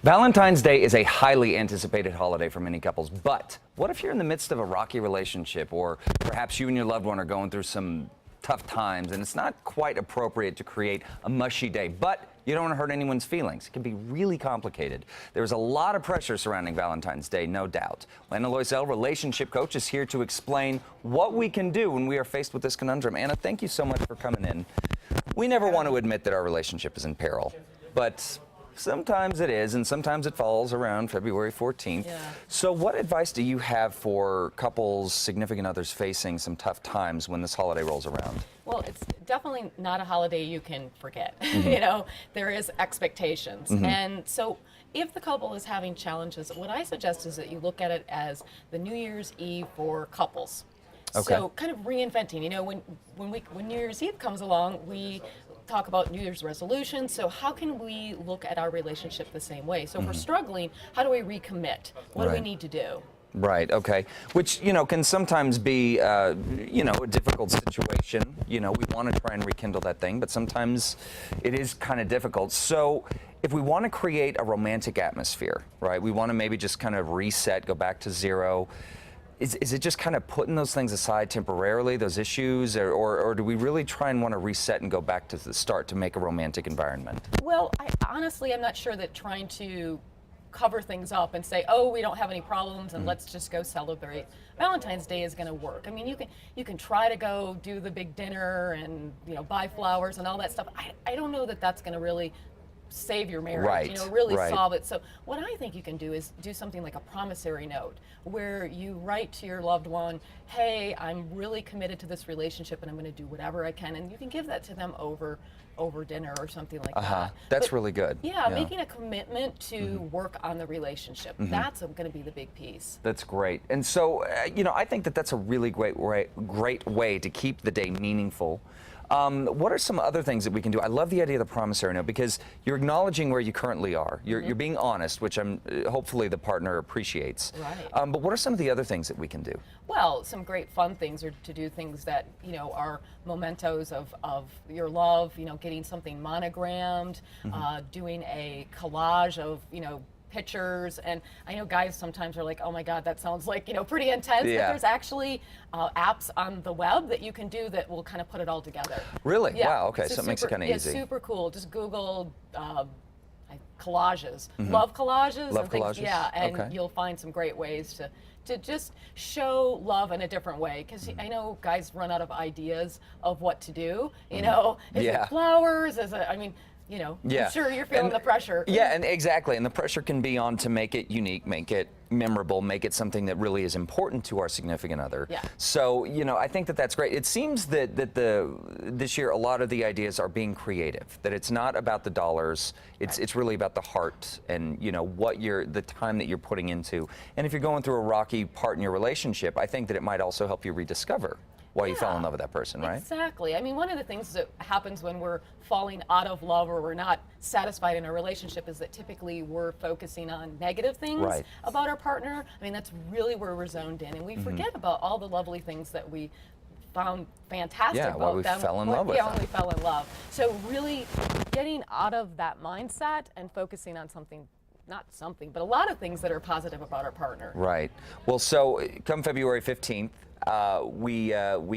Valentine's Day is a highly anticipated holiday for many couples, but what if you're in the midst of a rocky relationship, or perhaps you and your loved one are going through some tough times and it's not quite appropriate to create a mushy day, but you don't want to hurt anyone's feelings? It can be really complicated. There's a lot of pressure surrounding Valentine's Day, no doubt. Anna Loiselle, relationship coach, is here to explain what we can do when we are faced with this conundrum. Anna, thank you so much for coming in. We never want to admit that our relationship is in peril, but sometimes it is, and sometimes it falls around February 14th. Yeah. So what advice do you have for couples, significant others facing some tough times when this holiday rolls around? Well, it's definitely not a holiday you can forget. You know, there is expectations. And so if the couple is having challenges, what I suggest is that you look at it as the New Year's Eve for couples. Okay. So kind of reinventing, you know, when New Year's Eve comes along, we talk about New Year's resolutions. So how can we look at our relationship the same way? So if we're struggling, how do we recommit? What do we need to do? Right, okay. Which, you know, can sometimes be, you know, a difficult situation. You know, we want to try and rekindle that thing, but sometimes it is kind of difficult. So if we want to create a romantic atmosphere, right, we want to maybe just kind of reset, go back to zero. Is it just kind of putting those things aside temporarily, those issues, or do we really try and want to reset and go back to the start to make a romantic environment? Well, honestly, I'm not sure that trying to cover things up and say, oh, we don't have any problems and let's just go celebrate Valentine's Day is going to work. I mean, you can try to go do the big dinner and, you know, buy flowers and all that stuff. I don't know that that's going to really save your marriage, you know, really solve it. So what I think you can do is do something like a promissory note where you write to your loved one, hey, I'm really committed to this relationship and I'm going to do whatever I can, and you can give that to them over dinner or something like that. That's really good. Yeah, making a commitment to work on the relationship. That's going to be the big piece. That's great. And so, you know, I think that that's a really great way to keep the day meaningful. What are some other things that we can do? I love the idea of the promissory note because you're acknowledging where you currently are. You're being honest, which hopefully the partner appreciates. Right. But what are some of the other things that we can do? Well, some great fun things are to do things that, you know, are mementos of your love, you know, getting something monogrammed, doing a collage of, you know, pictures. And I know guys sometimes are like, oh my God, that sounds like, you know, pretty intense. But there's actually apps on the web that you can do that will kind of put it all together. Really? Yeah. Wow, okay, so it makes it kind of easy. Yeah, super cool. Just Google collages, love collages. Love and things. collages? Yeah, and you'll find some great ways to just show love in a different way, because I know guys run out of ideas of what to do. You know, is it flowers? Is it, I mean, you know, I'm sure you're feeling the pressure. Yeah, and exactly. And the pressure can be on to make it unique, make it memorable, make it something that really is important to our significant other. Yeah. So, you know, I think that that's great. It seems that this year a lot of the ideas are being creative, that it's not about the dollars, it's really about the heart and, you know, the time that you're putting into. And if you're going through a rocky part in your relationship, I think that it might also help you rediscover why you fell in love with that person, right? Exactly. I mean, one of the things that happens when we're falling out of love or we're not satisfied in a relationship is that typically we're focusing on negative things about our partner. I mean, that's really where we're zoned in, and we forget about all the lovely things that we found fantastic about them. Fell in love with them. When we fell in love. So really getting out of that mindset and focusing on something, not something, but a lot of things that are positive about our partner. Right. Well, so come February 15th, we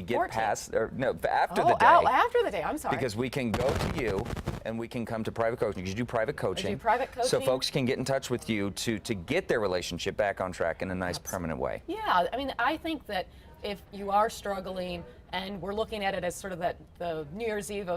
get 14th. past, or no, after the day. Oh, after the day, I'm sorry. Because we can go to you and we can come to private coaching, because you do private coaching. I do private coaching. So folks can get in touch with you to get their relationship back on track in a nice, permanent way. Yeah, I mean, I think that if you are struggling, and we're looking at it as sort of the New Year's Eve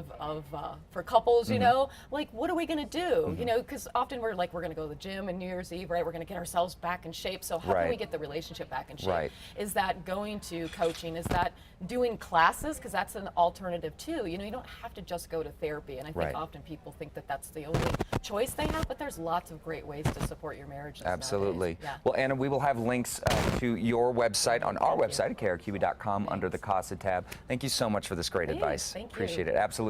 for couples, you know, like, what are we going to do? You know, because often we're like, we're going to go to the gym on New Year's Eve, right? We're going to get ourselves back in shape. So how can we get the relationship back in shape? Is that going to coaching? Is that doing classes? Because that's an alternative too. You know, you don't have to just go to therapy. And I think often people think that that's the only choice they have, but there's lots of great ways to support your marriage. Absolutely. Yeah. Well, Anna, we will have links to your website on our website at krqb.com under the CASA tab. Thank you so much for this great advice. Thank you. Appreciate it. Absolutely.